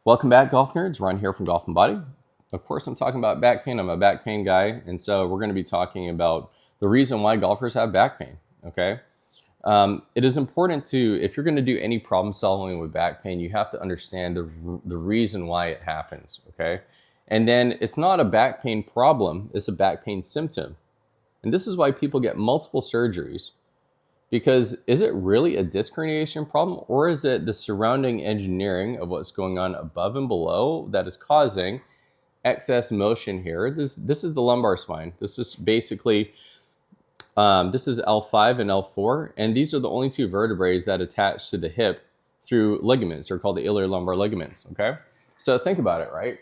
Welcome back, golf nerds. Ron here from Golf and Body. Of course, I'm talking about back pain. I'm a back pain guy, and so we're going to be talking about the reason why golfers have back pain. Okay, it is important to, if you're going to do any problem solving with back pain, you have to understand the reason why it happens. Okay, and then it's not a back pain problem; it's a back pain symptom, and this is why people get multiple surgeries. Because is it really a disc herniation problem, or is it the surrounding engineering of what's going on above and below that is causing excess motion here? This is the lumbar spine. This is basically, this is L5 and L4, and these are the only two vertebrae that attach to the hip through ligaments. They're called the iliac lumbar ligaments, okay? So think about it, right?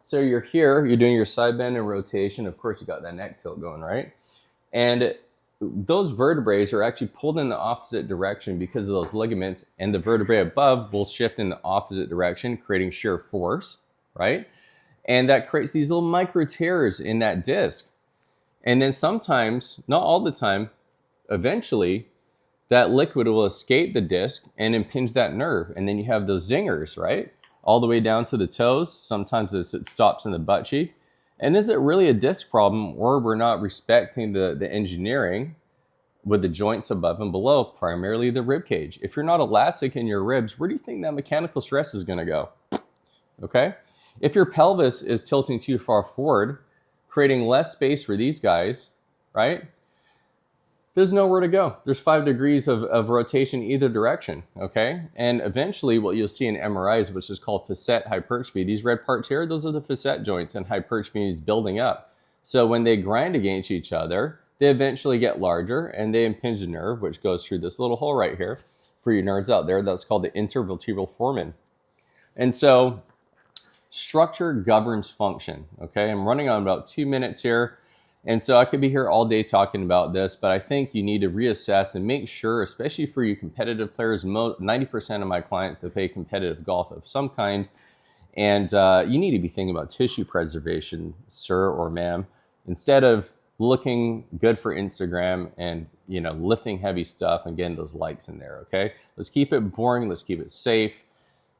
So you're here, you're doing your side bend and rotation. Of course, you got that neck tilt going, right? And those vertebrae are actually pulled in the opposite direction because of those ligaments, and the vertebrae above will shift in the opposite direction, creating shear force, right? And that creates these little micro tears in that disc. And then sometimes, not all the time, eventually that liquid will escape the disc and impinge that nerve. And then you have those zingers, right? All the way down to the toes. Sometimes it stops in the butt cheek. And is it really a disc problem, or we're not respecting the engineering with the joints above and below, primarily the rib cage? If you're not elastic in your ribs, where do you think that mechanical stress is going to go? Okay? If your pelvis is tilting too far forward, creating less space for these guys, right? There's nowhere to go. There's 5 degrees of rotation either direction, okay? And eventually what you'll see in MRIs, which is called facet hypertrophy, these red parts here, those are the facet joints, and hypertrophy is building up. So when they grind against each other, they eventually get larger and they impinge the nerve, which goes through this little hole right here. For you nerds out there, that's called the intervertebral foramen. And so structure governs function, okay? I'm running on about 2 minutes here. And so I could be here all day talking about this, but I think you need to reassess and make sure, especially for you competitive players, 90% of my clients, they play competitive golf of some kind. And you need to be thinking about tissue preservation, sir or ma'am, instead of looking good for Instagram and, you know, lifting heavy stuff and getting those likes in there, okay? Let's keep it boring. Let's keep it safe.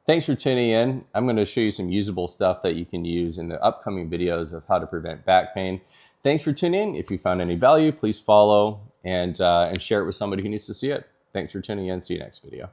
Thanks for tuning in. I'm going to show you some usable stuff that you can use in the upcoming videos of how to prevent back pain. Thanks for tuning in. If you found any value, please follow and share it with somebody who needs to see it. Thanks for tuning in. See you next video.